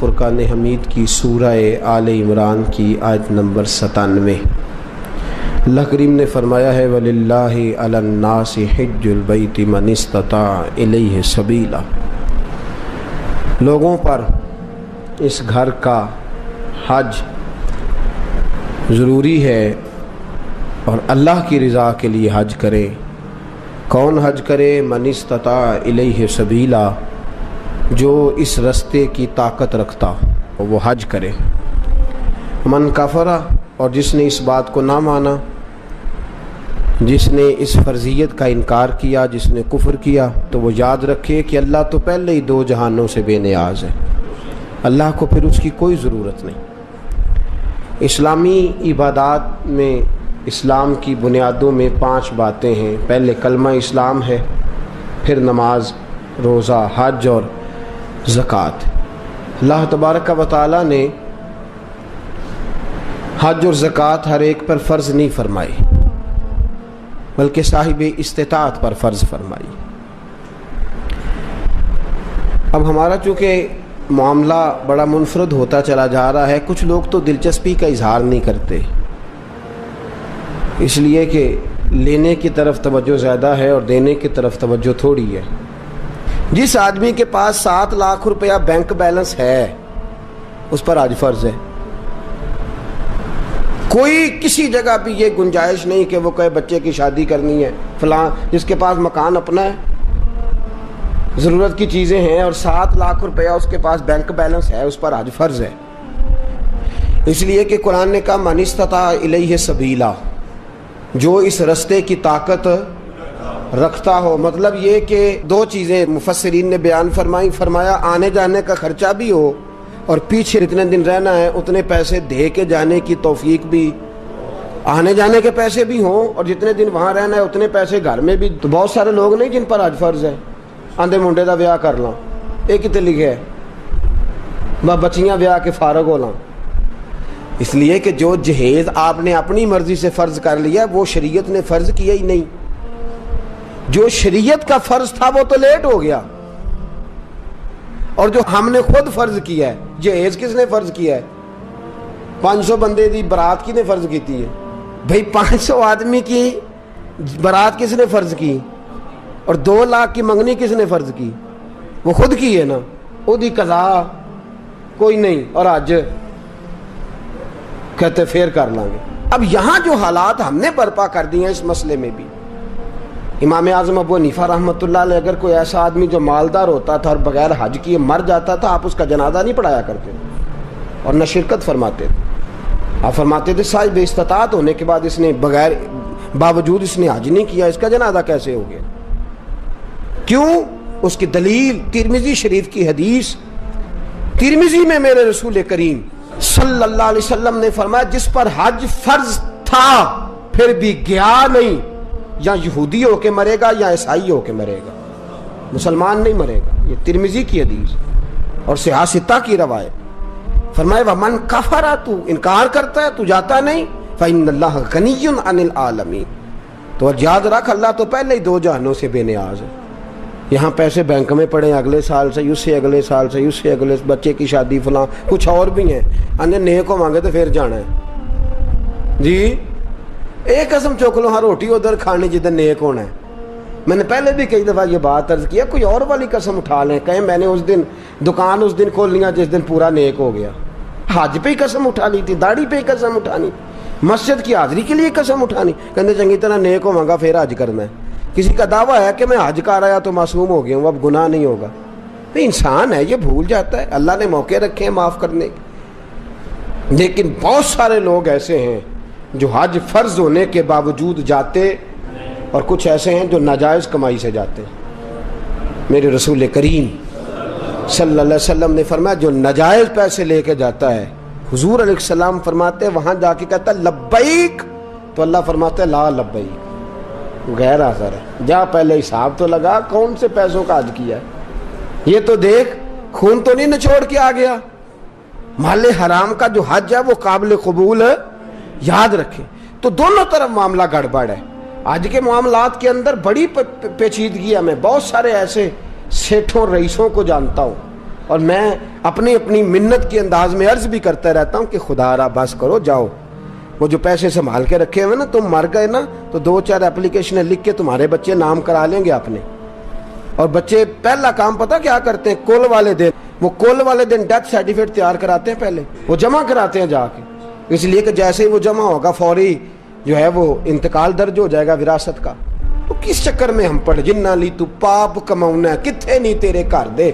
فرقان حمید کی سورہ آل عمران کی آیت نمبر 97۔ اللہ کریم نے فرمایا ہے وَلِلَّهِ عَلَى النَّاسِ حِجُّ الْبَيْتِ مَنِ اسْتَطَاعَ إِلَيْهِ سَبِيلًا، لوگوں پر اس گھر کا حج ضروری ہے اور اللہ کی رضا کے لیے حج کرے۔ کون حج کرے؟ من استطاع الیہ سبیلا، جو اس رستے کی طاقت رکھتا وہ حج کرے۔ من کفر، اور جس نے اس بات کو نہ مانا، جس نے اس فرضیت کا انکار کیا، جس نے کفر کیا، تو وہ یاد رکھے کہ اللہ تو پہلے ہی دو جہانوں سے بے نیاز ہے، اللہ کو پھر اس کی کوئی ضرورت نہیں۔ اسلامی عبادات میں اسلام کی بنیادوں میں 5 باتیں ہیں۔ پہلے کلمہ اسلام ہے، پھر نماز، روزہ، حج اور زکوٰۃ۔ اللہ تبارک و تعالی نے حج اور زکوٰۃ ہر ایک پر فرض نہیں فرمائی، بلکہ صاحب استطاعت پر فرض فرمائی۔ اب ہمارا چونکہ معاملہ بڑا منفرد ہوتا چلا جا رہا ہے، کچھ لوگ تو دلچسپی کا اظہار نہیں کرتے، اس لیے کہ لینے کی طرف توجہ زیادہ ہے اور دینے کی طرف توجہ تھوڑی ہے۔ جس آدمی کے پاس 7 لاکھ روپیہ بینک بیلنس ہے اس پر حج فرض ہے۔ کوئی کسی جگہ بھی یہ گنجائش نہیں کہ وہ کہے بچے کی شادی کرنی ہے، فلاں جس کے پاس مکان اپنا ہے، ضرورت کی چیزیں ہیں اور 7 لاکھ روپیہ اس کے پاس بینک بیلنس ہے، اس پر حج فرض ہے۔ اس لیے کہ قرآن نے کہا من استطاع الیہ سبیلا، جو اس رستے کی طاقت رکھتا ہو۔ مطلب یہ کہ 2 چیزیں مفسرین نے بیان فرمائی، فرمایا آنے جانے کا خرچہ بھی ہو اور پیچھے جتنے دن رہنا ہے اتنے پیسے دے کے جانے کی توفیق بھی، آنے جانے کے پیسے بھی ہوں اور جتنے دن وہاں رہنا ہے اتنے پیسے گھر میں بھی۔ تو بہت سارے لوگ نہیں جن پر حج فرض ہے، آندھے منڈے دا بیاہ کر لاں، یہ کتے لکھے ہے بچیاں بیاہ کے فارغ ہو لاں۔ اس لیے کہ جو جہیز آپ نے اپنی مرضی سے فرض کر لیا وہ شریعت نے فرض کیا ہی نہیں، جو شریعت کا فرض تھا وہ تو لیٹ ہو گیا، اور جو ہم نے خود فرض کیا ہے، جہیز کس نے فرض کیا ہے؟ 500 بندے دی برات کی نے فرض کیتی ہے بھئی، 500 آدمی کی برات کس نے فرض کی؟ اور 2 لاکھ کی منگنی کس نے فرض کی؟ وہ خود کی ہے نا، وہ دی قضا کوئی نہیں، اور آج کہتے پھر کر لیں گے۔ اب یہاں جو حالات ہم نے برپا کر دی ہیں اس مسئلے میں بھی، امام اعظم ابو حنیفہ رحمۃ اللہ علیہ اگر کوئی ایسا آدمی جو مالدار ہوتا تھا اور بغیر حج کیے مر جاتا تھا، آپ اس کا جنازہ نہیں پڑھایا کرتے اور نہ شرکت فرماتے تھے۔ آپ فرماتے تھے صاحب استطاعت ہونے کے بعد اس نے باوجود اس نے حج نہیں کیا، اس کا جنازہ کیسے ہو گیا؟ کیوں؟ اس کی دلیل ترمذی شریف کی حدیث، ترمذی میں میرے رسول کریم صلی اللہ علیہ وسلم نے فرمایا جس پر حج فرض تھا پھر بھی گیا نہیں، یا یہودی ہو کے مرے گا یا عیسائی ہو کے مرے گا، مسلمان نہیں مرے گا۔ یہ ترمذی کی حدیث اور صحاح ستہ کی روایت۔ فرمایا ومن کفر، تو انکار کرتا ہے، تو جاتا نہیں، فإن اللہ غنی عن العالمین، تو یاد رکھ اللہ تو پہلے ہی 2 جہانوں سے بے نیاز ہے۔ یہاں پیسے بینک میں پڑے اگلے سال سے، اس سے اگلے سال سے، اس سے اگلے، بچے کی شادی فلاں کچھ اور بھی ہیں، انہیں نیک کو مانگے تو پھر جانا ہے جی۔ ایک قسم چوک لو، ہاں روٹی ادھر کھانی جدھر نیک ہونا ہے۔ میں نے پہلے بھی کئی دفعہ یہ بات عرض کیا، کوئی اور والی قسم اٹھا لیں، کہیں میں نے اس دن دکان اس دن کھول لیا جس دن پورا نیک ہو گیا، حج پہ ہی قسم اٹھا لی تھی، داڑھی پہ ہی قسم اٹھانی، مسجد کی حاضری کے لیے قسم اٹھانی، کہتے چنگی طرح نیک ہو مانگا پھر حج کرنا ہے۔ کسی کا دعویٰ ہے کہ میں حج کر آیا تو معصوم ہو گیا ہوں، اب گناہ نہیں ہوگا۔ انسان ہے، یہ بھول جاتا ہے، اللہ نے موقع رکھے ہیں معاف کرنے کے، لیکن بہت سارے لوگ ایسے ہیں جو حج فرض ہونے کے باوجود جاتے، اور کچھ ایسے ہیں جو ناجائز کمائی سے جاتے۔ میرے رسول کریم صلی اللہ علیہ وسلم نے فرمایا جو ناجائز پیسے لے کے جاتا ہے، حضور علیہ السلام فرماتے ہیں وہاں جا کے کہتا ہے لبیک، تو اللہ فرماتا ہے لا لبیک، غیر حاضر ہے، جا پہلے حساب تو لگا کون سے پیسوں کا حج کیا ہے، یہ تو دیکھ خون تو نہیں نچوڑ کے آ گیا۔ مال حرام کا جو حج ہے وہ قابل قبول ہے، یاد رکھیں۔ تو دونوں طرف معاملہ گڑبڑ ہے۔ آج کے معاملات کے اندر بڑی پیچیدگی ہے۔ میں بہت سارے ایسے سیٹھوں رئیسوں کو جانتا ہوں، اور میں اپنی اپنی منت کے انداز میں عرض بھی کرتا رہتا ہوں کہ خدا را بس کرو جاؤ، وہ جو پیسے سنبھال کے رکھے ہوئے نا، تم مر گئے نا تو 2-4 اپلیکیشنیں لکھ کے تمہارے بچے نام کرا لیں گے اپنے. اور بچے پہلا کام پتہ کیا کرتے ہیں؟ کل والے دن، وہ کل والے دن ڈیتھ سرٹیفکیٹ تیار کراتے ہیں، پہلے وہ جمع کراتے ہیں جا کے، اس لیے کہ جیسے ہی وہ جمع ہوگا فوری جو ہے وہ انتقال درج ہو جائے گا وراثت کا. تو کس چکر میں ہم پڑھ جنہ لی تو پاپ کماؤنا ہے، کتھے نہیں تیرے گھر دے،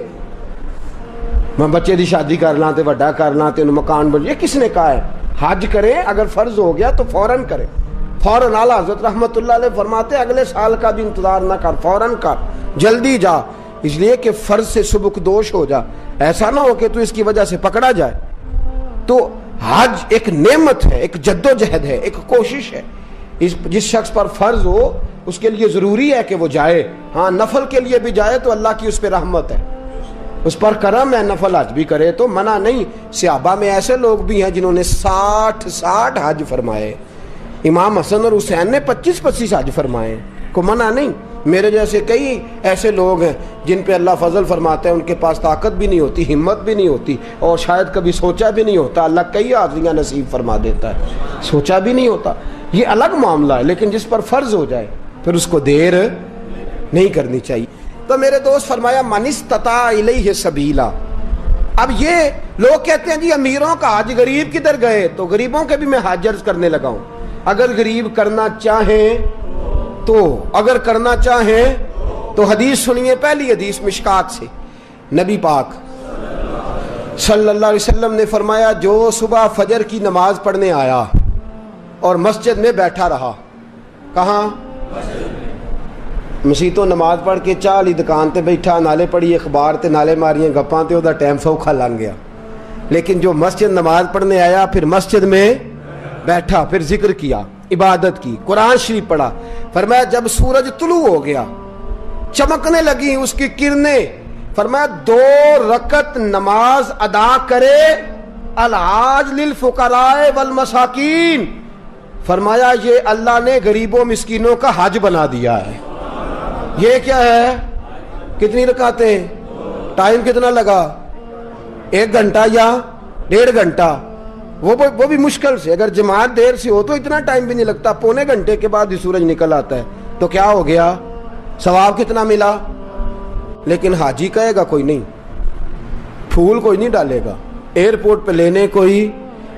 میں بچے دی شادی کرنا تے وڈا کرنا تے مکان بن، یہ کس نے کہا ہے؟ حج کریں اگر فرض ہو گیا تو فوراً کریں، فوراً. اعلیٰ حضرت رحمت اللہ علیہ فرماتے اگلے سال کا بھی انتظار نہ کر، فوراً کر، جلدی جا، اس لیے کہ فرض سے سبکدوش ہو جا، ایسا نہ ہو کہ تو اس کی وجہ سے پکڑا جائے. تو حج ایک نعمت ہے، ایک جد و جہد ہے، ایک کوشش ہے. جس شخص پر فرض ہو اس کے لیے ضروری ہے کہ وہ جائے. ہاں نفل کے لیے بھی جائے تو اللہ کی اس پہ رحمت ہے، اس پر کرم ہے، نفل حج بھی کرے تو منع نہیں. صحابہ میں ایسے لوگ بھی ہیں جنہوں نے 60 حج فرمائے. امام حسن اور حسین نے 25 حج فرمائے، کو منع نہیں. میرے جیسے کئی ایسے لوگ ہیں جن پہ اللہ فضل فرماتا ہے، ان کے پاس طاقت بھی نہیں ہوتی، ہمت بھی نہیں ہوتی، اور شاید کبھی سوچا بھی نہیں ہوتا، اللہ کئی حاضریاں نصیب فرما دیتا ہے، سوچا بھی نہیں ہوتا. یہ الگ معاملہ ہے، لیکن جس پر فرض ہو جائے پھر اس کو دیر نہیں کرنی چاہیے. تو میرے دوست فرمایا من استطاع الیہ سبیلا. اب یہ لوگ کہتے ہیں جی امیروں کا حج، غریب کدھر گئے؟ تو غریبوں کے بھی میں حج عرض کرنے لگا ہوں. اگر غریب کرنا چاہیں تو، اگر کرنا چاہیں تو حدیث سنیے. پہلی حدیث مشکات سے، نبی پاک صلی اللہ علیہ وسلم نے فرمایا جو صبح فجر کی نماز پڑھنے آیا اور مسجد میں بیٹھا رہا، کہاں؟ مسیح تو نماز پڑھ کے چاہ لی دکان تے بیٹھا، نالے پڑھی اخبار تے نالے ماریاں گپاں تے وہ ٹائم سوکھا لنگ گیا. لیکن جو مسجد نماز پڑھنے آیا، پھر مسجد میں بیٹھا، پھر ذکر کیا، عبادت کی، قرآن شریف پڑھا. فرمایا جب سورج طلوع ہو گیا، چمکنے لگی اس کی کرنیں، فرمایا 2 رکعت نماز ادا کرے، الحاج للفقراء والمساکین. فرمایا یہ اللہ نے غریبوں مسکینوں کا حج بنا دیا ہے. یہ کیا ہے؟ کتنی رکعتیں؟ ٹائم کتنا لگا؟ 1 گھنٹہ یا 1.5 گھنٹہ؟ وہ بھی مشکل سے. اگر جماعت دیر سے ہو تو اتنا ٹائم بھی نہیں لگتا، پونے گھنٹے کے بعد ہی سورج نکل آتا ہے. تو کیا ہو گیا؟ ثواب کتنا ملا؟ لیکن حاجی کہے گا کوئی نہیں، پھول کوئی نہیں ڈالے گا، ایئرپورٹ پہ لینے کوئی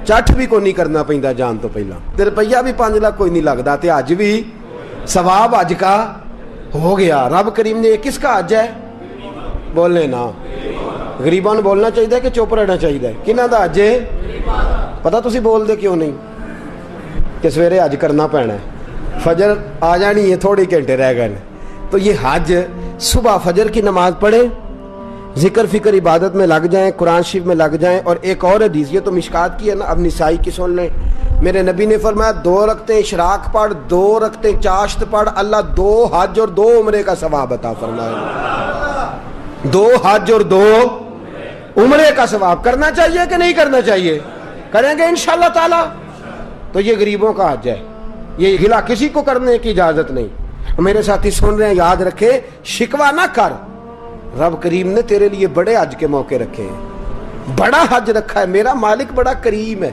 چٹ بھی کوئی نہیں کرنا پیندا جان تو پہلا، تے روپیہ بھی 5 لاکھ کوئی نہیں لگتا، تے حج بھی ثواب حج کا ہو گیا. رب کریم نے یہ کس کا حج ہے؟ بولنے نا، غریباں نے بولنا چاہیے کہ چپ رہنا چاہیے؟ کنہاں دا حج ہے؟ پتہ تسی بول دے کیوں نہیں؟ کہ سویرے حج کرنا پینا ہے، فجر آ جانی ہے، تھوڑی گھنٹے رہ گئے. تو یہ حج صبح فجر کی نماز پڑھیں، ذکر فکر عبادت میں لگ جائیں، قرآن شریف میں لگ جائیں. اور ایک اور حدیث، یہ تو مشکات کی ہے نا، اب نسائی کی سن لیں. میرے نبی نے فرمایا 2 رکعتیں اشراق پڑھ، 2 رکعتیں چاشت پڑھ، اللہ 2 حج اور 2 عمرے کا ثواب عطا فرمائے. 2 حج اور 2 عمرے کا ثواب. کرنا چاہیے کہ نہیں کرنا چاہیے؟ کریں گے انشاءاللہ تعالی. تو یہ غریبوں کا حج ہے، یہ گلا کسی کو کرنے کی اجازت نہیں. میرے ساتھی سن رہے ہیں، یاد رکھے، شکوہ نہ کر. رب کریم نے تیرے لیے بڑے حج کے موقع رکھے ہیں، بڑا حج رکھا ہے. میرا مالک بڑا کریم ہے،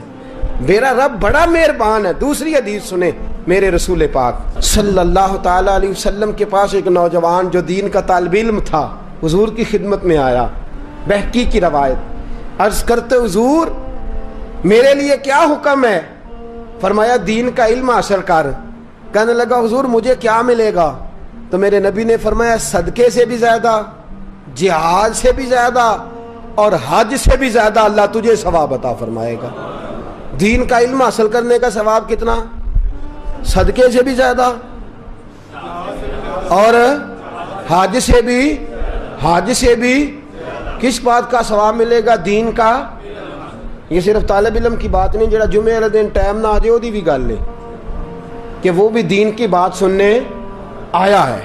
میرا رب بڑا مہربان ہے. دوسری حدیث سنیں، میرے رسول پاک صلی اللہ تعالی علیہ وسلم کے پاس ایک نوجوان جو دین کا طالب علم تھا، حضور کی خدمت میں آیا. بہقی کی روایت، عرض کرتے حضور میرے لیے کیا حکم ہے؟ فرمایا دین کا علم حاصل کر. کہنے لگا حضور مجھے کیا ملے گا؟ تو میرے نبی نے فرمایا صدقے سے بھی زیادہ، جہاد سے بھی زیادہ، اور حج سے بھی زیادہ اللہ تجھے ثواب عطا فرمائے گا. دین کا علم حاصل کرنے کا ثواب کتنا؟ صدقے سے بھی زیادہ، اور حج سے بھی. کس بات کا ثواب ملے گا؟ دین کا. یہ صرف طالب علم کی بات نہیں، جڑا جمعے والے دن ٹائم نہ آ جائے وہ بھی گل ہے کہ وہ بھی دین کی بات سننے آیا ہے.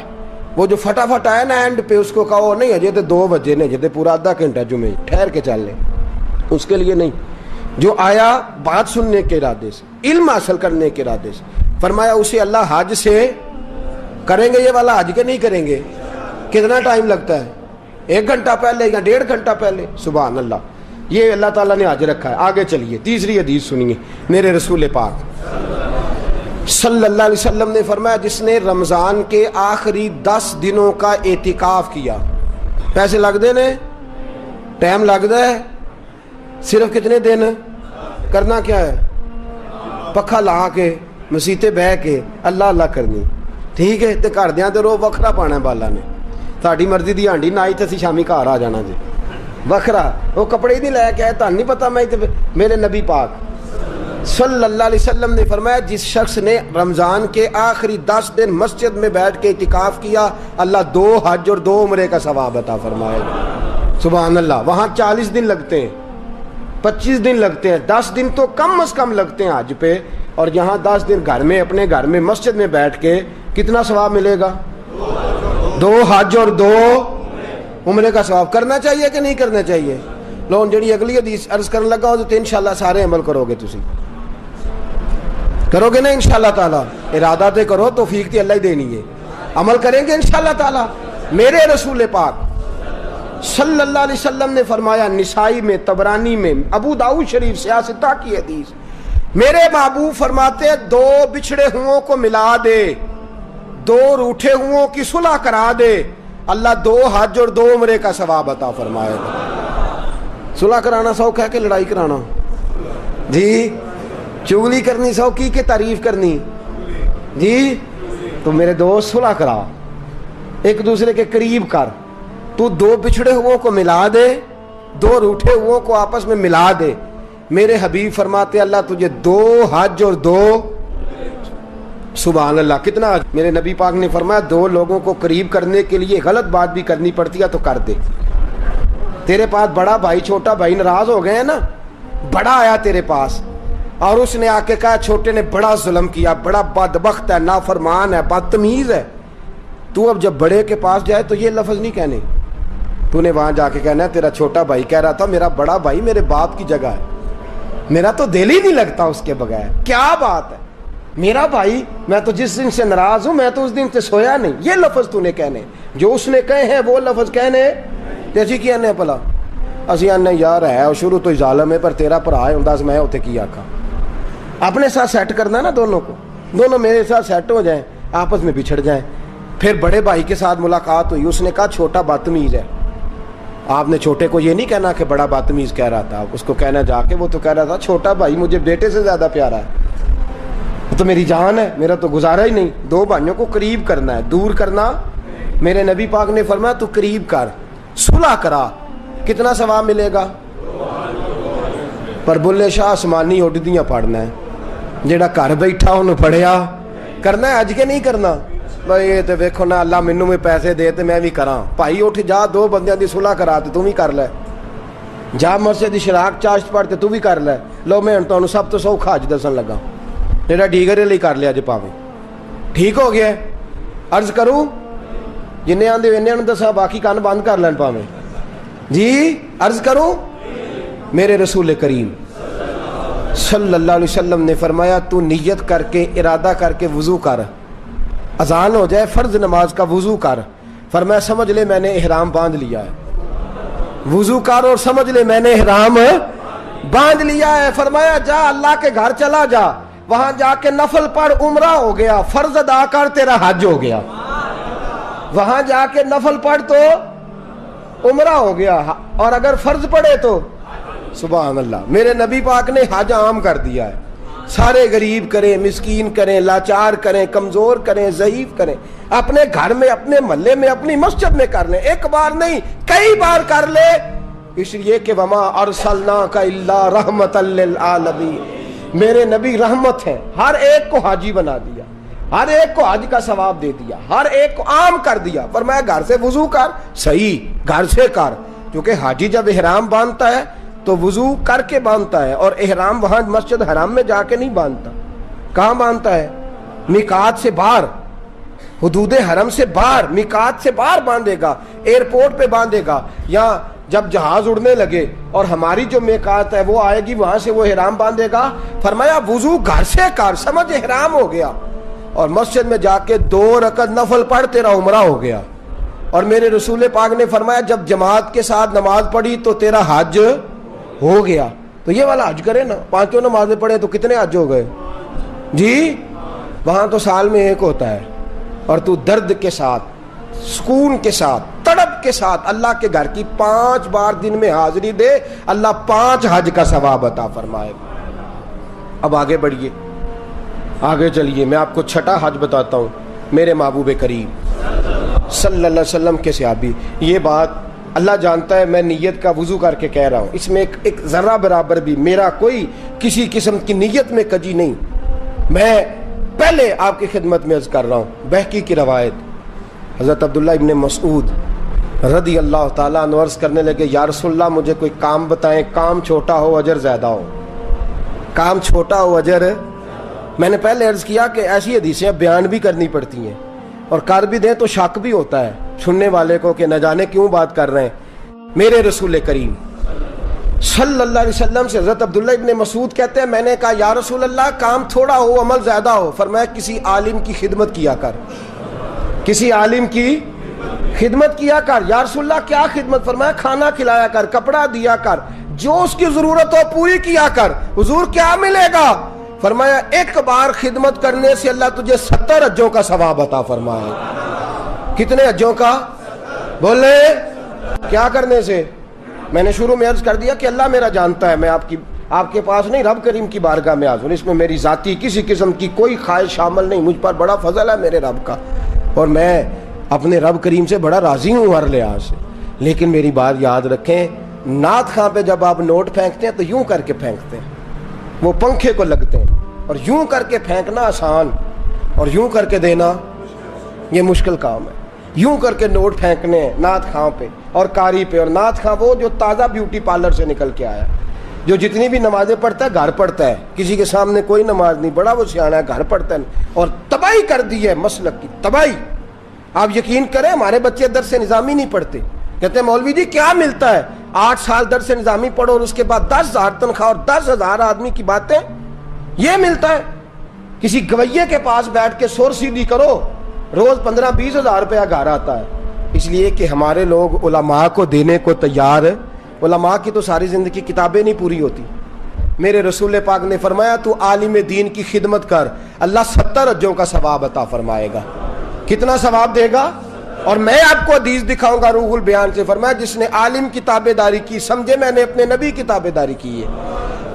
وہ جو فٹافٹ آیا نا اینڈ پہ، اس کو کہو نہیں اجے تو 2 بجے نے، جے پورا آدھا گھنٹہ جمعے ٹھہر کے چل لیں، اس کے لیے نہیں. جو آیا بات سننے کے ارادے سے، علم حاصل کرنے کے ارادے سے، فرمایا اسے اللہ حج سے کریں گے. یہ والا حج کے نہیں کریں گے. کتنا ٹائم لگتا ہے؟ 1 گھنٹہ پہلے یا 1.5 گھنٹہ پہلے؟ سبحان اللہ. یہ اللہ تعالیٰ نے حج رکھا ہے. آگے چلیے تیسری حدیث سنیے. میرے رسول پاک صلی اللہ علیہ وسلم نے فرمایا جس نے رمضان کے آخری 10 دنوں کا اعتکاف کیا. پیسے لگتے نے, ٹائم لگتا ہے, صرف کتنے دن کرنا کیا ہے؟ پکھا لا کے مسیتے بہ کے اللہ اللہ کرنی. ٹھیک ہے, تے گھردیاں تے رو وکھرا پانا بالا نے. تہاڈی مرضی دی ہانڈی نہ آئی تے اسی شامی گھر آ جانا جی وکھرا. وہ کپڑے ہی نہیں لے کے آئے, تہن نہیں پتا. میں میرے نبی پاک صلی اللہ علیہ وسلم نے فرمایا جس شخص نے رمضان کے آخری 10 دن مسجد میں بیٹھ کے اعتکاف کیا, اللہ 2 حج اور 2 عمرے کا ثواب عطا فرمائے. سبحان اللہ. وہاں 40 دن لگتے ہیں, 25 دن لگتے ہیں, 10 دن تو کم از کم لگتے ہیں حج پہ, اور یہاں 10 دن گھر میں اپنے گھر میں مسجد میں بیٹھ کے کتنا ثواب ملے گا؟ 2 حج اور 2 عمرے کا ثواب. کرنا چاہیے کہ نہیں کرنا چاہیے؟ لو جڑی اگلی حدیث عرض کرنے لگا ہو تو انشاءاللہ سارے عمل کرو گے. تسی کرو گے نا انشاءاللہ تعالی؟ ارادہ تے کرو, توفیق تے اللہ ہی دینی ہے. عمل کریں گے انشاءاللہ تعالی. میرے رسول پاک صلی اللہ علیہ وسلم نے فرمایا, نسائی میں, طبرانی میں, ابو داؤد شریف سیاستہ کی حدیث, میرے محبوب فرماتے 2 بچھڑے ہوں کو ملا دے, 2 روٹھے ہوں کی صلح کرا دے, اللہ 2 حج اور 2 عمرے کا ثواب عطا فرمائے گا. صلح کرانا سوکھ ہے کہ لڑائی کرانا؟ جی چغلی کرنی سوکھی کہ تعریف کرنی؟ جی تو میرے دوست صلح کرا, ایک دوسرے کے قریب کر. تو 2 بچھڑے ہوں کو ملا دے, 2 روٹھے ہوں کو آپس میں ملا دے. میرے حبیب فرماتے اللہ تجھے 2 حج اور 2. سبحان اللہ. کتنا میرے نبی پاک نے فرمایا 2 لوگوں کو قریب کرنے کے لیے غلط بات بھی کرنی پڑتی ہے تو کر دے. تیرے پاس بڑا بھائی چھوٹا بھائی ناراض ہو گئے ہیں نا, بڑا آیا تیرے پاس اور اس نے آ کے کہا چھوٹے نے بڑا ظلم کیا, بڑا بدبخت ہے, نافرمان ہے, بدتمیز ہے. تو اب جب بڑے کے پاس جائے تو یہ لفظ نہیں کہنے, تو نے وہاں جا کے کہنا ہے تیرا چھوٹا بھائی کہہ رہا تھا میرا بڑا بھائی میرے باپ کی جگہ ہے, میرا تو دل ہی نہیں لگتا اس کے بغیر. کیا بات ہے, میرا بھائی, میں تو جس دن سے ناراض ہوں میں تو اس دن سے سویا نہیں. یہ لفظ تو نے کہنے, جو اس نے کہے ہیں وہ لفظ کہنے. جیسی کی آنے پلا اسی آنے یار ہے اور شروع تو ہی ظالم ہے, پر تیرا بھرا ہے ہوں میں اتنے کی آکھا. اپنے ساتھ سیٹ کرنا نا دونوں کو, دونوں میرے ساتھ سیٹ ہو جائیں, آپس میں بچھڑ جائیں. پھر بڑے بھائی کے ساتھ ملاقات ہوئی, اس نے کہا چھوٹا بدتمیز ہے. آپ نے چھوٹے کو یہ نہیں کہنا کہ بڑا بدتمیز کہہ رہا تھا, اس کو کہنا جا کے وہ تو کہہ رہا تھا چھوٹا بھائی مجھے بیٹے سے زیادہ پیارا ہے, وہ تو میری جان ہے, میرا تو گزارا ہی نہیں. 2 بھائیوں کو قریب کرنا ہے, دور کرنا. میرے نبی پاک نے فرمایا تو قریب کر, صلح کرا. کتنا ثواب ملے گا؟ پر بلے شاہ آسمانی اڈدیاں پڑھنا ہے, جیڑا گھر بیٹھا انہوں پڑھیا کرنا ہے. اج کے نہیں کرنا بھائی یہ تو ویکھو نا اللہ مینوں میں پیسے دے تے میں بھی کراں. بھائی اٹھ جا 2 بندیاں دی صلح کرا تے تو بھی کر لے, جا مسجد دی شراک چاشت پڑھ تے تو بھی کر لے. لو میں ہن تانوں سب تو سوکھا حج دسن لگا, جیڑا ڈیگرے لئی کر لیا جے پاویں. ٹھیک ہو گیا؟ عرض کروں جنہیں آندے انہاں نوں دسا, باقی کان بند کر لین پاویں. جی عرض کروں. میرے رسول کریم صلی اللہ علیہ وسلم نے فرمایا تو نیت کر کے ارادہ کر کے وضو کر, اذان ہو جائے فرض نماز کا وضو کر. فرمایا سمجھ لے میں نے احرام باندھ لیا ہے. وضو کر اور سمجھ لے میں نے احرام باندھ لیا ہے. فرمایا جا اللہ کے گھر چلا جا, وہاں جا کے نفل پڑھ, عمرہ ہو گیا. فرض ادا کر, تیرا حج ہو گیا. وہاں جا کے نفل پڑھ تو عمرہ ہو گیا, اور اگر فرض پڑھے تو سبحان اللہ. میرے نبی پاک نے حج عام کر دیا ہے. سارے غریب کریں, مسکین کریں, لاچار کریں, کمزور کریں, ضعیف کریں, اپنے گھر میں, اپنے محلے میں, اپنی مسجد میں کر لیں. ایک بار نہیں کئی بار کر لے, اس لیے کہ وما ارسلناک الا رحمتا للعالمین. میرے نبی رحمت ہیں, ہر ایک کو حاجی بنا دیا, ہر ایک کو حج کا ثواب دے دیا, ہر ایک کو عام کر دیا. فرمایا گھر سے وضو کر, صحیح گھر سے کر, کیونکہ حاجی جب احرام باندھتا ہے تو وضو کر کے باندھتا ہے, اور احرام وہاں مسجد حرام میں جا کے نہیں باندھتا. کہاں باندھتا ہے؟ میقات سے باہر, حدود حرم سے باہر, میقات سے باہر باندھے گا, ایئرپورٹ پہ باندھے گا, یا جب جہاز اڑنے لگے اور ہماری جو میقات ہے وہ آئے گی, وہاں سے وہ احرام باندھے گا. فرمایا وضو گھر سے کر, سمجھ احرام ہو گیا, اور مسجد میں جا کے 2 رکعت نفل پڑھ, تیرا عمرہ ہو گیا. اور میرے رسول پاک نے فرمایا جب جماعت کے ساتھ نماز پڑھی تو تیرا حج ہو گیا تو یہ والا حج کرے نا, 5 نمازیں پڑھے تو کتنے حج ہو گئے جی؟ وہاں تو سال میں ایک ہوتا ہے, اور تو درد کے ساتھ, سکون کے ساتھ, تڑپ کے ساتھ اللہ کے گھر کی 5 بار دن میں حاضری دے, اللہ 5 حج کا ثواب عطا فرمائے. اب آگے بڑھیے, آگے چلیے, میں آپ کو 6واں حج بتاتا ہوں. میرے محبوب کریم صلی اللہ علیہ وسلم کے صحابی, یہ بات اللہ جانتا ہے, میں نیت کا وضو کر کے کہہ رہا ہوں, اس میں ایک ذرہ برابر بھی میرا کوئی کسی قسم کی نیت میں کجی نہیں, میں پہلے آپ کی خدمت میں عرض کر رہا ہوں. بہقی کی روایت, حضرت عبداللہ ابن مسعود رضی اللہ تعالیٰ عنہ عرض کرنے لگے, یا رسول اللہ مجھے کوئی کام بتائیں, کام چھوٹا ہو اجر زیادہ ہو, کام چھوٹا ہو اجر. میں نے پہلے عرض کیا کہ ایسی حدیثیں بیان بھی کرنی پڑتی ہیں, اور کر بھی دیں تو شک بھی ہوتا ہے سننے والے کو کہ نہ جانے کیوں بات کر رہے ہیں. میرے رسول کریم صلی اللہ علیہ وسلم سے حضرت عبداللہ ابن مسعود کہتے ہیں, میں نے کہا یا رسول اللہ کام تھوڑا ہو عمل زیادہ ہو. فرمایا کسی عالم کی خدمت کیا کر, کسی عالم کی خدمت کیا کر. یا رسول اللہ کیا خدمت؟ فرمایا کھانا کھلایا کر, کپڑا دیا کر, جو اس کی ضرورت ہو پوری کیا کر. حضور کیا ملے گا؟ فرمایا 1 بار خدمت کرنے سے اللہ تجھے 70 حجوں کا ثواب عطا فرمائے. کتنے حجوں کا؟ بولے کیا کرنے سے؟ میں نے شروع میں عرض کر دیا کہ اللہ میرا جانتا ہے, میں آپ کے پاس نہیں, رب کریم کی بارگاہ میں حاضر. اس میں میری ذاتی کسی قسم کی کوئی خواہش شامل نہیں, مجھ پر بڑا فضل ہے میرے رب کا, اور میں اپنے رب کریم سے بڑا راضی ہوں ہر لحاظ سے. لیکن میری بات یاد رکھیں, نعت خواں پہ جب آپ نوٹ پھینکتے ہیں تو یوں کر کے پھینکتے ہیں, وہ پنکھے کو لگتے ہیں, اور یوں کر کے پھینکنا آسان اور یوں کر کے دینا یہ مشکل کام ہے. یوں کر کے نوٹ پھینکنے ہیں نعت خواں پہ اور قاری پہ. اور نعت خواں وہ جو تازہ بیوٹی پارلر سے نکل کے آیا, جو جتنی بھی نمازیں پڑھتا ہے گھر پڑھتا ہے, کسی کے سامنے کوئی نماز نہیں, بڑا وہ سیاح ہے, گھر پڑھتا ہے, اور تباہی کر دی ہے مسلک کی تباہی. آپ یقین کریں ہمارے بچے درس نظامی نہیں پڑھتے, کہتے ہیں مولوی جی کیا ملتا ہے؟ 8 سال درس نظامی پڑھو اور اس کے بعد 10,000 تنخواہ اور 10,000 آدمی کی باتیں, یہ ملتا ہے؟ کسی گویے کے پاس بیٹھ کے سور سیدھی کرو, روز 15-20 ہزار روپیہ گھر آتا ہے. اس لیے کہ ہمارے لوگ علماء کو دینے کو تیار ہے. علماء کی تو ساری زندگی کتابیں نہیں پوری ہوتی. میرے رسول پاک نے فرمایا تو عالم دین کی خدمت کر, اللہ 70 حجوں کا ثواب عطا فرمائے گا. کتنا ثواب دے گا؟ اور میں آپ کو حدیث دکھاؤں گا روح البیان سے. فرمایا جس نے عالم کی تابع داری کی, سمجھے میں نے اپنے نبی کی تابع داری کی ہے.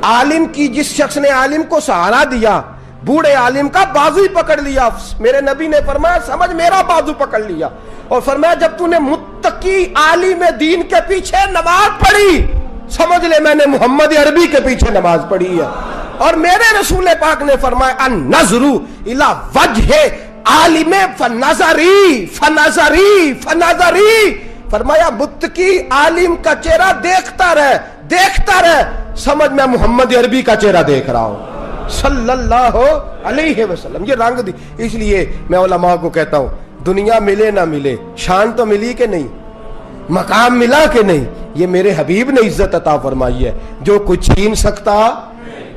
عالم کی, جس شخص نے عالم کو سہارا دیا, بوڑھے عالم کا بازو ہی پکڑ لیا, میرے نبی نے فرمایا سمجھ میرا بازو پکڑ لیا. اور فرمایا جب تو نے متقی عالم دین کے پیچھے نماز پڑھی, سمجھ لے میں نے محمد عربی کے پیچھے نماز پڑھی ہے. اور میرے رسول پاک نے فرمایا النظر الی وجہ عالم فنظری فنظری فنظری. فرمایا متقی عالم کا چہرہ دیکھتا رہ, سمجھ میں محمد عربی کا چہرہ دیکھ رہا ہوں صلی اللہ علیہ وسلم. یہ رنگ دی. اس لیے میں علماء کو کہتا ہوں دنیا ملے نہ ملے, شان تو ملی کہ نہیں, مقام ملا کہ نہیں, یہ میرے حبیب نے عزت عطا فرمائی ہے, جو کچھ چھین سکتا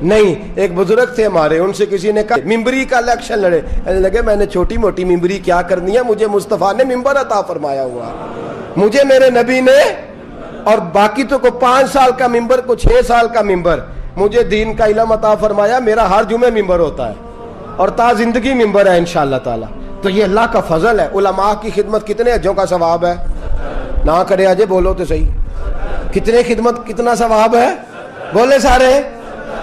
نہیں. ایک بزرگ تھے ہمارے, ان سے کسی نے کہا ممبری کا الیکشن لڑے, لگے میں نے چھوٹی موٹی ممبری کیا کرنی ہے, مجھے مصطفیٰ نے ممبر عطا فرمایا ہوا, مجھے میرے نبی نے, اور باقی تو کو 5 سال کا ممبر, کو 6 سال کا ممبر, مجھے دین کا علم عطا فرمایا, میرا ہر جمعے ممبر ہوتا ہے اور تا زندگی ممبر ہے انشاءاللہ تعالی. تو یہ اللہ کا فضل ہے. علماء کی خدمت کتنے حجوں کا ثواب ہے؟ نہ کرے اجے بولو تو صحیح, کتنے خدمت کتنا ثواب ہے؟ بولے سارے.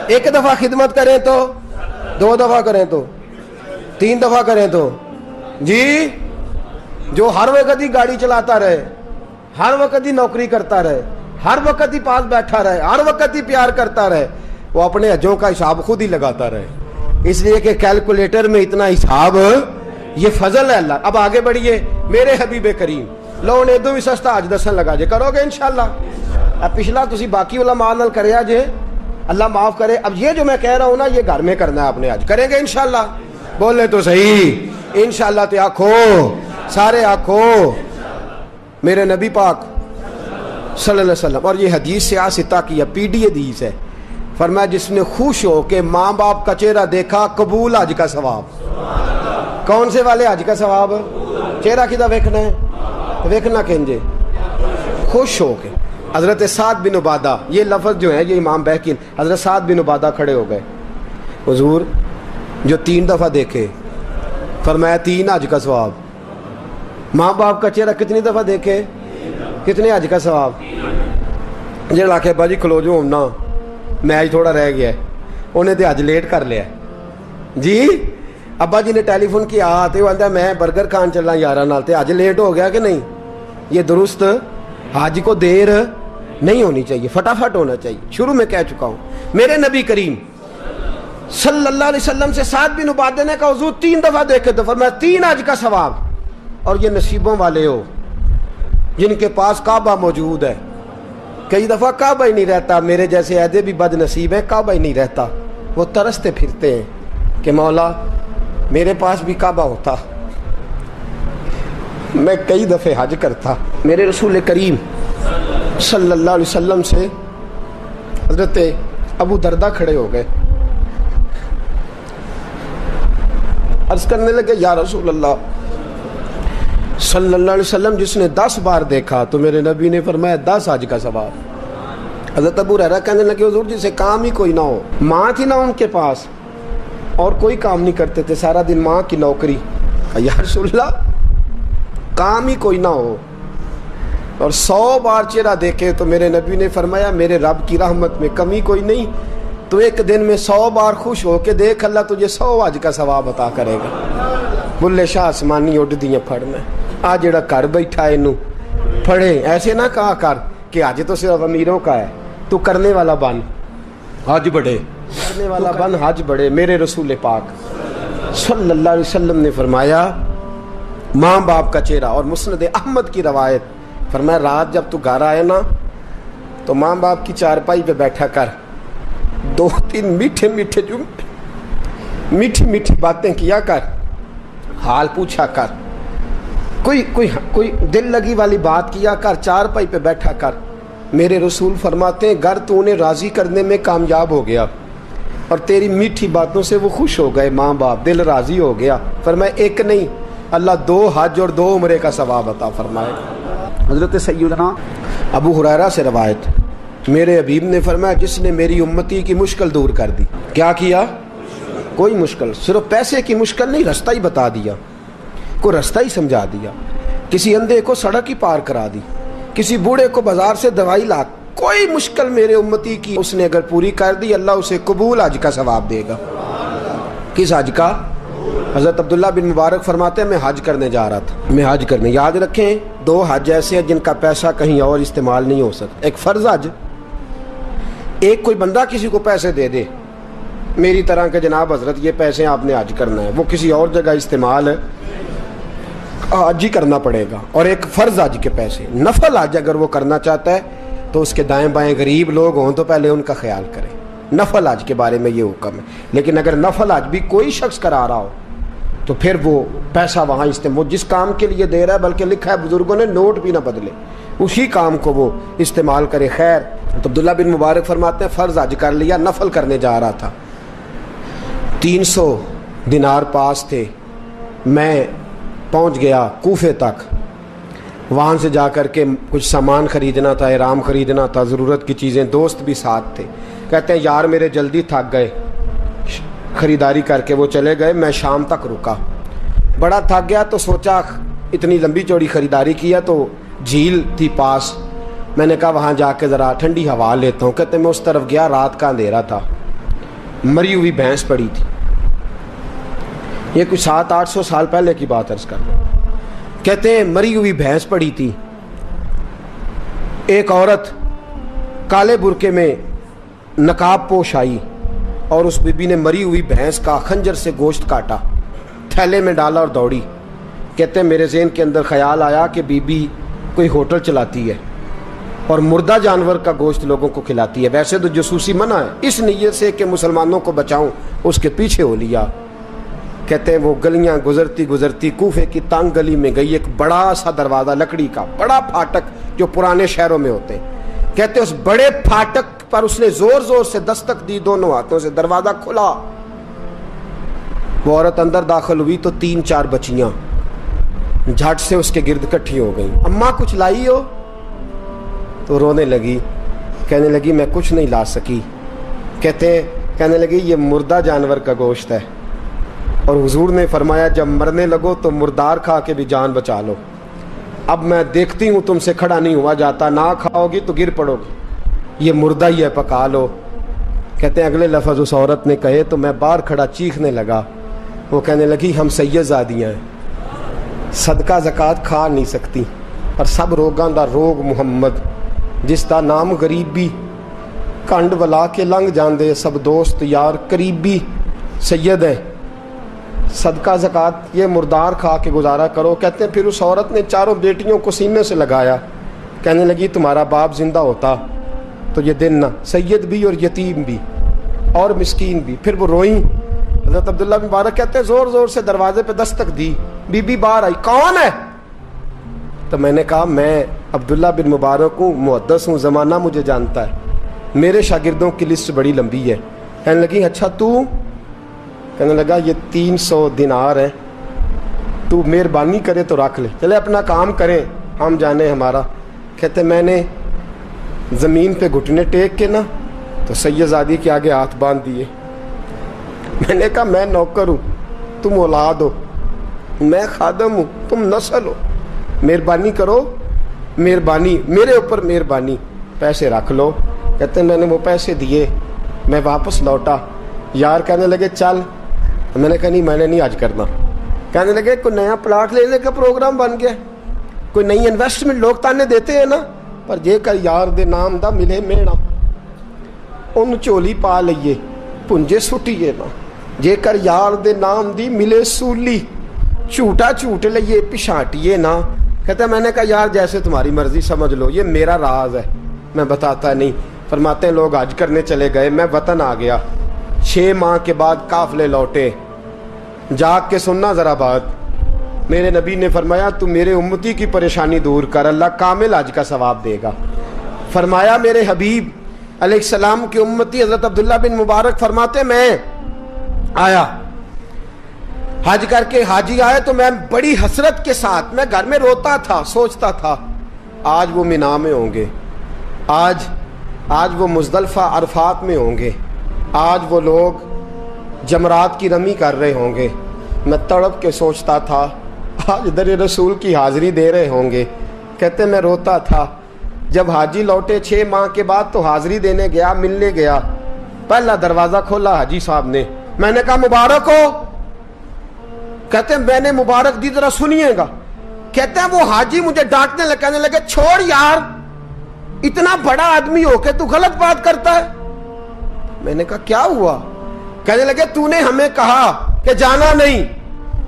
1 دفعہ خدمت کریں تو, 2 دفعہ کریں تو, 3 دفعہ کریں تو جی, جو ہر وقت ہی گاڑی چلاتا رہے, ہر وقت ہی نوکری کرتا رہے, ہر وقت ہی پاس بیٹھا رہے, ہر وقت ہی پیار کرتا رہے, وہ اپنے حجوں کا حساب خود ہی لگاتا رہے. اس لیے کہ کیلکولیٹر میں اتنا حساب, یہ فضل ہے اللہ. اب آگے بڑھیے میرے حبیب کریم, لو نے دو بھی سستا حج دسن لگا جے, کرو گے انشاءاللہ. اب پچھلا تسی باقی علماء نال کریا جے, اللہ معاف کرے. اب یہ جو میں کہہ رہا ہوں نا, یہ گھر میں کرنا ہے اپنے, حج کریں گے انشاءاللہ. بولے تو صحیح انشاءاللہ. تو آنکھو سارے آنکھو میرے نبی پاک صلی اللہ علیہ وسلم. اور یہ حدیث سے آستہ کی ہے, پی ڈی حدیث ہے. فرمایا جس نے خوش ہو کہ ماں باپ کا چہرہ دیکھا, قبول حج کا ثواب. کون سے والے حج کا ثواب؟ چہرہ کدھر ویکھنا ہے؟ ویکھنا کہیں خوش ہو کے. حضرت سعد بن عبادہ، یہ لفظ جو ہے یہ امام بہقی، حضرت سعد بن عبادہ کھڑے ہو گئے، حضور جو 3 دفعہ دیکھے، فرمایا 3 حج کا ثواب۔ ماں باپ کا چہرہ کتنی دفعہ دیکھے، کتنے حج کا ثواب؟ جڑا آخے ابا جی کھلو جو ہونا میچ تھوڑا رہ گیا ہے، انہیں تو حج لیٹ کر لیا جی۔ ابا جی نے ٹیلی فون کیا آتے وہ آتا میں برگر کھان چلنا یارہ نال، تے حج لیٹ ہو گیا کہ نہیں؟ یہ درست، حج کو دیر نہیں ہونی چاہیے، فٹافٹ ہونا چاہیے۔ شروع میں کہہ چکا ہوں، میرے نبی کریم صلی اللہ علیہ وسلم سے سعد بن عبادہ نے کہا حضور 3 دفعہ دیکھے تو فرمایا 3 حج کا ثواب۔ اور یہ نصیبوں والے ہو جن کے پاس کعبہ موجود ہے، کئی دفعہ کعبہ ہی نہیں رہتا، میرے جیسے عہدے بھی بد نصیب ہیں، کعبہ ہی نہیں رہتا، وہ ترستے پھرتے ہیں کہ مولا میرے پاس بھی کعبہ ہوتا، میں کئی دفعہ حج کرتا۔ میرے رسول کریم صلی اللہ علیہ وسلم سے حضرت ابو دردہ کھڑے ہو گئے، عرض کرنے لگے یا رسول اللہ صلی اللہ علیہ وسلم جس نے 10 بار دیکھا تو میرے نبی نے فرمایا 10 حج کا ثواب۔ حضرت ابو ہریرہ کہنے لگے حضور جسے کام ہی کوئی نہ ہو، ماں تھی نہ ان کے پاس اور کوئی کام نہیں کرتے تھے، سارا دن ماں کی نوکری، یا رسول اللہ کام ہی کوئی نہ ہو اور 100 بار چہرہ دیکھے تو میرے نبی نے فرمایا میرے رب کی رحمت میں کمی کوئی نہیں، تو ایک دن میں 100 بار خوش ہو کے دیکھ، اللہ تجھے 100 حج کا ثواب عطا کرے گا۔ بلے شاہ آسمانی اڈ دیاں پھڑنا، آ جڑا گھر بیٹھا ہے انہوں پڑھے، ایسے نہ کہا کر کہ حج تو صرف امیروں کا ہے، تو کرنے والا بن حج بڑھے، کرنے والا بن حج بڑھے۔ میرے رسول پاک صلی اللہ علیہ وسلم نے فرمایا ماں باپ کا چہرہ، اور مسند احمد کی روایت فرمایا رات جب تو گھر آئے نا تو ماں باپ کی چارپائی پہ بیٹھا کر 2-3 میٹھے میٹھے جملے، میٹھی میٹھی باتیں کیا کر، حال پوچھا کر، کوئی دل لگی والی بات کیا کر، چارپائی پہ بیٹھا کر۔ میرے رسول فرماتے ہیں گر تو انہیں راضی کرنے میں کامیاب ہو گیا اور تیری میٹھی باتوں سے وہ خوش ہو گئے، ماں باپ دل راضی ہو گیا، فرمایا ایک نہیں اللہ 2 حج اور 2 عمرے کا ثواب عطا فرمائے۔ حضرت سیدنا ابو ہریرہ سے روایت، میرے حبیب نے فرمایا جس نے میری امتی کی مشکل دور کر دی، کیا کیا؟ کوئی مشکل، صرف پیسے کی مشکل نہیں، رستہ ہی بتا دیا، کو رستہ ہی سمجھا دیا، کسی اندھے کو سڑک ہی پار کرا دی، کسی بوڑھے کو بازار سے دوائی لا، کوئی مشکل میرے امتی کی اس نے اگر پوری کر دی اللہ اسے قبول حج کا ثواب دے گا۔ کس حج کا؟ حضرت عبداللہ بن مبارک فرماتے ہیں میں حج کرنے جا رہا تھا، میں حج کرنے، یاد رکھیں 2 حج ایسے ہیں جن کا پیسہ کہیں اور استعمال نہیں ہو سکتا، ایک فرض حج، ایک کوئی بندہ کسی کو پیسے دے دے میری طرح کہ جناب حضرت یہ پیسے آپ نے حج کرنا ہے، وہ کسی اور جگہ استعمال حج ہی کرنا پڑے گا، اور ایک فرض حج کے پیسے، نفل حج اگر وہ کرنا چاہتا ہے تو اس کے دائیں بائیں غریب لوگ ہوں تو پہلے ان کا خیال کریں، نفل حج کے بارے میں یہ حکم ہے۔ لیکن اگر نفل حج بھی کوئی شخص کرا رہا ہو تو پھر وہ پیسہ وہاں استعمال جس کام کے لیے دے رہا ہے، بلکہ لکھا ہے بزرگوں نے نوٹ بھی نہ بدلے، اسی کام کو وہ استعمال کرے۔ خیر تو عبداللہ بن مبارک فرماتے ہیں فرض حج کر لیا، نفل کرنے جا رہا تھا، 300 دینار پاس تھے، میں پہنچ گیا کوفے تک، وہاں سے جا کر کے کچھ سامان خریدنا تھا، احرام خریدنا تھا، ضرورت کی چیزیں، دوست بھی ساتھ تھے، کہتے ہیں یار میرے جلدی تھک گئے، خریداری کر کے وہ چلے گئے، میں شام تک رکا، بڑا تھک گیا تو سوچا اتنی لمبی چوڑی خریداری کیا تو جھیل تھی پاس، میں نے کہا وہاں جا کے ذرا ٹھنڈی ہوا لیتا ہوں، کہتے ہیں میں اس طرف گیا، رات کا اندھیرا تھا، مری ہوئی بھینس پڑی تھی، یہ کچھ 700-800 سال پہلے کی بات عرض کر رہا ہوں، کہتے ہیں مری ہوئی بھینس پڑی تھی، ایک عورت کالے برقعے میں نقاب پوش آئی اور اس بی بی نے مری ہوئی بھینس کا خنجر سے گوشت کاٹا، تھیلے میں ڈالا اور دوڑی۔ کہتے ہیں میرے ذہن کے اندر خیال آیا کہ بی بی کوئی ہوٹل چلاتی ہے اور مردہ جانور کا گوشت لوگوں کو کھلاتی ہے، ویسے تو جاسوسی منع ہے، اس نیت سے کہ مسلمانوں کو بچاؤں اس کے پیچھے ہو لیا۔ کہتے ہیں وہ گلیاں گزرتی گزرتی کوفے کی تنگ گلی میں گئی، ایک بڑا سا دروازہ لکڑی کا، بڑا پھاٹک جو پرانے شہروں میں ہوتے ہیں، کہتے ہیں اس بڑے پھاٹک پر اس نے زور زور سے دستک دی، دونوں ہاتھوں سے دروازہ کھلا، وہ عورت اندر داخل ہوئی تو 3-4 بچیاں جھٹ سے اس کے گرد اکٹھی ہو گئیں، اماں کچھ لائی ہو؟ تو رونے لگی, کہنے لگی میں کچھ نہیں لا سکی. کہنے لگی یہ مردہ جانور کا گوشت ہے, اور حضور نے فرمایا جب مرنے لگو تو مردار کھا کے بھی جان بچا لو. اب میں دیکھتی ہوں تم سے کھڑا نہیں ہوا جاتا, نہ کھاؤ گی تو گر پڑو گی, یہ مردہ ہی ہے پکا لو. کہتے ہیں اگلے لفظ اس عورت نے کہے تو میں باہر کھڑا چیخنے لگا. وہ کہنے لگی ہم سید زادیاں ہیں, صدقہ زکات کھا نہیں سکتی, اور سب روگاں دا روگ محمد, جس دا نام غریبی, کنڈ ولا کے لنگ جاندے سب دوست یار قریبی سید ہیں, صدقہ زکات یہ مردار کھا کے گزارا کرو. کہتے ہیں پھر اس عورت نے چاروں بیٹیوں کو سینے سے لگایا, کہنے لگی تمہارا باپ زندہ ہوتا تو یہ دن نہ, سید بھی اور یتیم بھی اور مسکین بھی. پھر وہ روئیں. حضرت عبداللہ بن مبارک کہتے ہیں زور زور سے دروازے پہ دستک دی, بی بی باہر آئی, کون ہے؟ تو میں نے کہا میں عبداللہ بن مبارک ہوں, محدث ہوں, زمانہ مجھے جانتا ہے, میرے شاگردوں کی لسٹ بڑی لمبی ہے. کہنے لگی اچھا تو؟ کہنے لگا یہ 300 دینار ہیں, تو مہربانی کرے تو رکھ لے, چلے اپنا کام کریں ہم جانے ہمارا. کہتے میں نے زمین پہ گھٹنے ٹیک کے نا تو سید زادی کے آگے ہاتھ باندھ دیے. میں نے کہا میں نوکر ہوں, تم اولاد ہو, میں خادم ہوں, تم نسل ہو, مہربانی کرو, مہربانی میرے اوپر مہربانی, پیسے رکھ لو. کہتے ہیں میں نے وہ پیسے دیے, میں واپس لوٹا. یار کہنے لگے چل, میں نے کہا نہیں میں نے نہیں آج کرنا. کہنے لگے کوئی نیا پلاٹ لینے کا پروگرام بن گیا, کوئی نئی انویسٹمنٹ, لوگ تانے دیتے ہیں نا, پر جے کر یار دے نام دا ملے میڑا, ان چولی پا لئیے پنجے سٹیے نا, جے کر یار دے نام دی ملے سولی, جھوٹا جھوٹ لئیے پچھاٹیے نا. کہتا ہے میں نے کہا یار جیسے تمہاری مرضی سمجھ لو, یہ میرا راز ہے میں بتاتا نہیں. فرماتے ہیں لوگ حج کرنے چلے گئے, میں وطن آ گیا. 6 ماہ کے بعد قافلے لوٹے. جاگ کے سننا ذرا بات, میرے نبی نے فرمایا تو میرے امتی کی پریشانی دور کر, اللہ کامل حج کا ثواب دے گا. فرمایا میرے حبیب علیہ السلام کی امتی حضرت عبداللہ بن مبارک فرماتے میں آیا حج کر کے, حاجی آئے تو میں بڑی حسرت کے ساتھ, میں گھر میں روتا تھا, سوچتا تھا آج وہ مینا میں ہوں گے, آج وہ مزدلفہ عرفات میں ہوں گے, آج وہ لوگ جمرات کی رمی کر رہے ہوں گے. میں تڑپ کے سوچتا تھا آج در رسول کی حاضری دے رہے ہوں گے. کہتے میں روتا تھا. جب حاجی لوٹے 6 ماہ کے بعد تو حاضری دینے گیا, ملنے گیا, پہلا دروازہ کھولا حاجی صاحب نے. میں نے کہا مبارک ہو. کہتے ہیں میں نے مبارک دی, ذرا سنیے گا. کہتے ہیں وہ حاجی مجھے ڈانٹنے لگے, کہنے لگے چھوڑ یار, اتنا بڑا آدمی ہو کے تو غلط بات کرتا ہے. میں نے کہا کیا ہوا؟ کہنے لگے تو نے ہمیں کہا کہ جانا نہیں,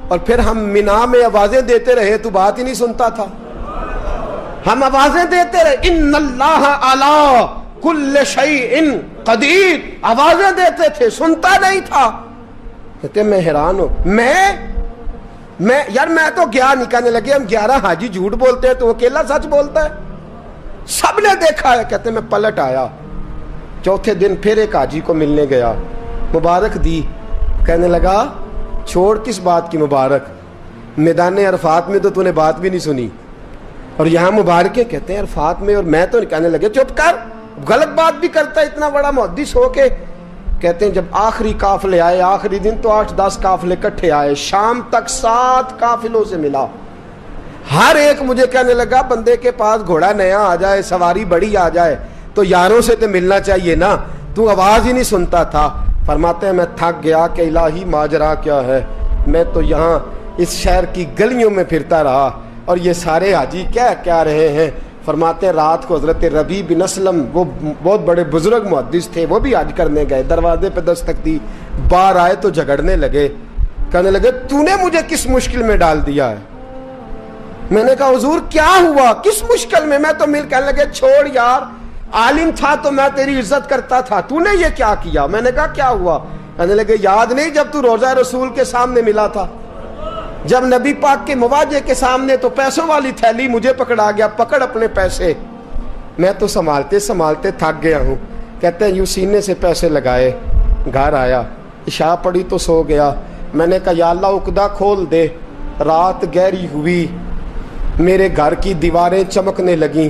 اور پھر ہم مینا میں آوازیں دیتے رہے, تو بات ہی نہیں سنتا تھا. ہم آوازیں دیتے رہے ان اللہ علی کل شیء قدیر, آوازیں دیتے تھے, سنتا نہیں تھا. کہتے میں حیران ہوں, میں یار میں تو گیا نہیں. کہنے لگے ہم 11 حاجی جھوٹ بولتے ہیں تو اکیلا سچ بولتا ہے, سب نے دیکھا ہے. کہتے میں پلٹ آیا. چوتھے دن پھر ایک حاجی کو ملنے گیا, مبارک دی. کہنے لگا چھوڑ کس بات کی مبارک, میدان عرفات میں تو نے بات بھی نہیں سنی, اور یہاں مبارکیں. کہتے ہیں عرفات میں, اور میں تو نہیں. کہنے لگے چپ کر, غلط بات بھی کرتا ہے اتنا بڑا محدث ہو کے. کہتے ہیں جب آخری قافلے آئے, آخری دن تو 8-10 قافلے کٹھے آئے, شام تک 7 قافلوں سے ملا. ہر ایک مجھے کہنے لگا بندے کے پاس گھوڑا نیا آ جائے, سواری بڑی آ جائے تو یاروں سے تو ملنا چاہیے نا, تو آواز ہی نہیں سنتا تھا. فرماتے ہیں میں تھک گیا کہ الہی ماجرا کیا ہے, میں تو یہاں اس شہر کی گلیوں میں پھرتا رہا, اور یہ سارے حاجی کیا رہے ہیں. فرماتے ہیں رات کو حضرت ربیع بن اسلم, وہ بہت بڑے بزرگ محدث تھے, وہ بھی حج کرنے گئے, دروازے پہ دستک دی, باہر آئے تو جھگڑنے لگے. کہنے لگے تو نے مجھے کس مشکل میں ڈال دیا ہے؟ میں نے کہا حضور کیا ہوا, کس مشکل میں؟ میں تو مل. کہنے لگے چھوڑ یار, عالم تھا تو میں تیری عزت کرتا تھا, تو نے یہ کیا کیا؟ میں نے کہا کیا ہوا؟ کہنے لگے یاد نہیں جب تو روضہ رسول کے سامنے ملا تھا, جب نبی پاک کے مواجہ کے سامنے, تو پیسوں والی تھیلی مجھے پکڑا گیا, پکڑ اپنے پیسے. میں تو سنبھالتے تھک گیا ہوں. کہتے ہیں یوں سینے سے پیسے لگائے, گھر آیا, عشاء پڑی تو سو گیا. میں نے کہا یا اللہ عقدہ کھول دے. رات گہری ہوئی, میرے گھر کی دیواریں چمکنے لگیں,